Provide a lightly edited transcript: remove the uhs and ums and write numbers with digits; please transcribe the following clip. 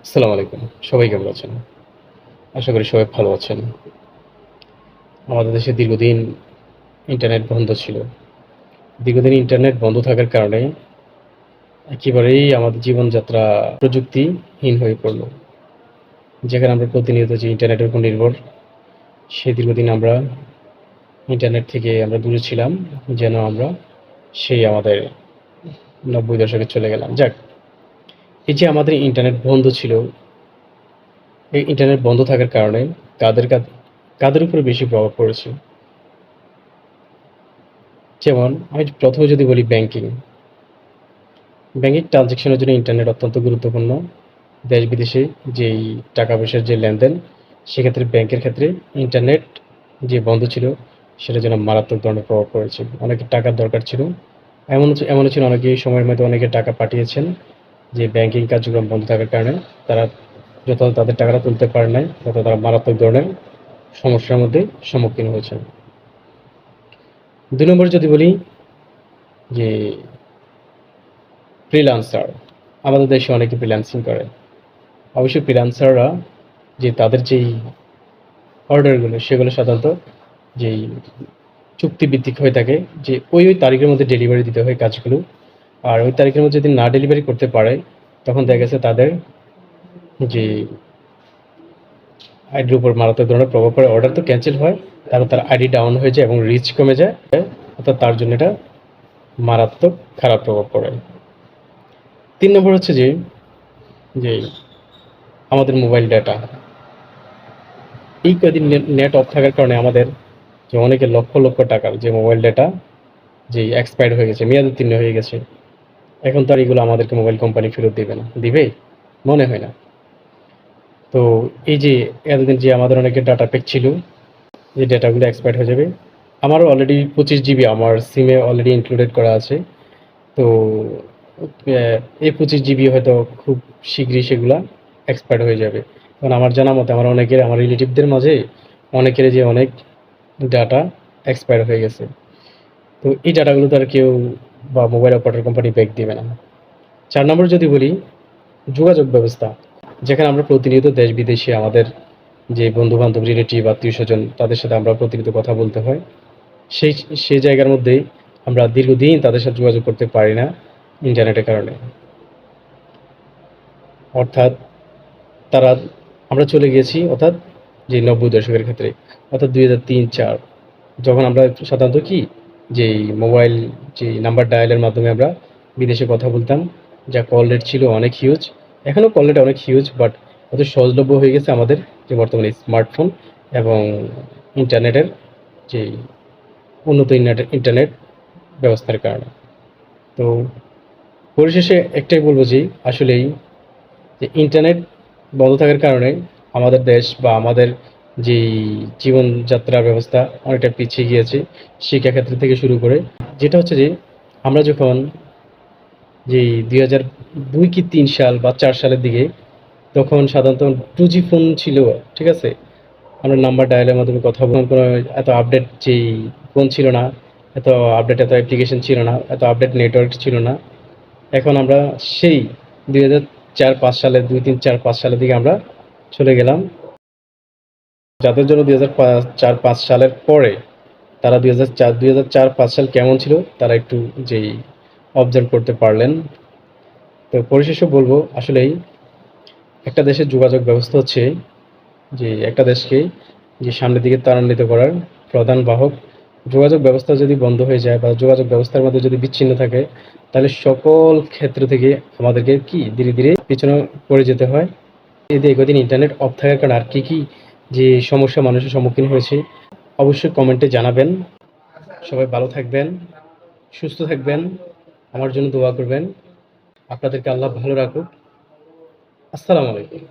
আসসালামু আলাইকুম। সবাই কেমন আছেন? আশা করি সবাই ভালো আছেন। আমাদের দেশে দীর্ঘদিন ইন্টারনেট বন্ধ ছিল। দীর্ঘদিন ইন্টারনেট বন্ধ থাকার কারণে একেবারেই আমাদের জীবনযাত্রা প্রযুক্তিহীন হয়ে পড়ল। যেখানে আমরা প্রতিনিয়ত যে ইন্টারনেটের উপর নির্ভর, সেই দীর্ঘদিন আমরা ইন্টারনেট থেকে আমরা দূরে ছিলাম। যেন আমরা সেই আমাদের ৯০ দশকে চলে গেলাম। যাক, এই যে আমাদের ইন্টারনেট বন্ধ ছিল, এই ইন্টারনেট বন্ধ থাকার কারণে কাদের কাদের উপরে বেশি প্রভাব পড়েছে? যেমন আমি প্রথমে যদি বলি ব্যাংকিং। ব্যাংকিং ট্রানজ্যাকশনের জন্য ইন্টারনেট অত্যন্ত গুরুত্বপূর্ণ। দেশ-বিদেশে যেই টাকা-পয়সার যে লেনদেন, সেক্ষেত্রে ব্যাংকের ক্ষেত্রে ইন্টারনেট যে বন্ধ ছিল, সেটার জন্য মারাত্মক ধরনের প্রভাব পড়েছে। অনেকের টাকার দরকার ছিল। এমনও ছিল অনেকে এই সময়ের মধ্যে অনেকে টাকা পাঠিয়েছেন, যে ব্যাংকিং কার্যক্রম বন্ধ থাকার কারণে তারা যত তাদের টাকাটা তুলতে পারে নাই, তত তারা মারাত্মক ধরনের সমস্যার মধ্যে সম্মুখীন হয়েছেন। ২ নম্বরে যদি বলি যে ফ্রিল্যান্সার। আমাদের দেশে অনেকে ফ্রিল্যান্সিং করে। অবশ্যই ফ্রিল্যান্সাররা যে তাদের যেই অর্ডারগুলো, সেগুলো সাধারণত যেই চুক্তিভিত্তিক হয়ে থাকে, যে ওই তারিখের মধ্যে ডেলিভারি দিতে হয় কাজগুলো। আর ওই তারিখের মধ্যে যদি না ডেলিভারি করতে পারে, তখন দেখা গেছে তাদের যে আইডির উপর মারাত্মক ধরনের প্রভাব পড়ে। অর্ডার তো ক্যান্সেল হয়, তারপর তার আইডি ডাউন হয়ে যায় এবং রিচ কমে যায়। অর্থাৎ তার জন্য এটা মারাত্মক খারাপ প্রভাব পড়ে। ৩ নম্বর হচ্ছে যে আমাদের মোবাইল ডেটা। এই কদিন নেট অফ থাকার কারণে আমাদের যে অনেকের লক্ষ লক্ষ টাকার যে মোবাইল ডেটা যে এক্সপায়ার্ড হয়ে গেছে, মেয়াদোত্তীর্ণ হয়ে গেছে, এখন তো আর এগুলো আমাদেরকে মোবাইল কোম্পানি ফেরত দেবে না। দিবে? মনে হয় না। তো এই যে এতদিন যে আমাদের অনেকের ডাটা প্যাক ছিল, যে ডেটাগুলো এক্সপায়ার্ড হয়ে যাবে। আমারও অলরেডি 25 জিবি আমার সিমে অলরেডি ইনক্লুডেড করা আছে। তো এই 25 জিবি হয়তো খুব শীঘ্রই সেগুলা এক্সপায়ার্ড হয়ে যাবে। কারণ আমার জানা মতে আমার রিলেটিভদের মাঝে অনেকের যে অনেক ডাটা এক্সপায়ার হয়ে গেছে। তো এই ডাটাগুলো তো আর কেউ বা মোবাইল অপারেটর কোম্পানি ব্যাক দিবে না। ৪ নম্বর যদি বলি যোগাযোগ ব্যবস্থা। যেখানে আমরা প্রতিনিয়ত দেশ-বিদেশে আমাদের যে বন্ধু-বান্ধব, রিলেটিভ, আত্মীয়স্বজন, তাদের সাথে আমরা প্রতিনিয়ত কথা বলতে হয়। সেই সেই জায়গার মধ্যেই আমরা দীর্ঘদিন তাদের সাথে যোগাযোগ করতে পারি না ইন্টারনেটের কারণে। অর্থাৎ তারা আমরা চলে গিয়েছি, অর্থাৎ যে ৯০ দশকের ক্ষেত্রে, অর্থাৎ ২০০৩-০৪, যখন আমরা সাধারণত কি যেই মোবাইল যে নাম্বার ডায়ালের মাধ্যমে আমরা বিদেশে কথা বলতাম, যা কল রেট ছিল অনেক হিউজ। এখনও কল রেট অনেক হিউজ, বাট অত সহজলভ্য হয়ে গেছে আমাদের যে বর্তমানে স্মার্টফোন এবং ইন্টারনেটের যে উন্নত ইন্টারনেট ব্যবস্থার কারণে। তো পরিশেষে একটাই বলব যে আসলেই যে ইন্টারনেট বন্ধ থাকার কারণে আমাদের দেশ বা আমাদের যেই জীবনযাত্রার ব্যবস্থা অনেকটা পিছিয়ে গিয়েছে, শিক্ষাক্ষেত্র থেকে শুরু করে। যেটা হচ্ছে যে আমরা যখন যেই ২০০২ কি ৩ সাল বা ৪ সালের দিকে, তখন সাধারণত 2G ফোন ছিল, ঠিক আছে? আমরা নাম্বার ডায়ালের মাধ্যমে কথা বলতাম। কোনো এত আপডেট যেই ফোন ছিল না, এত আপডেট, এত অ্যাপ্লিকেশন ছিল না, এত আপডেট নেটওয়ার্ক ছিল না। এখন আমরা সেই ২০০৪-৫ সালের ২-৩-৪-৫ সালের দিকে আমরা চলে গেলাম। যাদের জন্য ২০০৪-৫ সালের পরে, তারা ২০০৪-৫ সাল কেমন ছিল তারা একটু যেই অবজার্ভ করতে পারলেন। তো পরিশেষে বলবো আসলেই একটা দেশের যোগাযোগ ব্যবস্থা হচ্ছে যে একটা দেশকে যে সামনের দিকে ত্বরান্বিত করার প্রধান বাহক। যোগাযোগ ব্যবস্থা যদি বন্ধ হয়ে যায় বা যোগাযোগ ব্যবস্থার মধ্যে যদি বিচ্ছিন্ন থাকে, তাহলে সকল ক্ষেত্র থেকে আমাদেরকে কি ধীরে ধীরে পিছনে পড়ে যেতে হয়। এই দীর্ঘদিন ইন্টারনেট অফ থাকার কারণে আর কি যে সমস্যা মানুষের সম্মুখীন হয়েছে, অবশ্যই কমেন্টে জানাবেন। সবাই ভালো থাকবেন, সুস্থ থাকবেন, আমার জন্য দোয়া করবেন। আপনাদেরকে আল্লাহ ভালো রাখুক। আসসালামু আলাইকুম।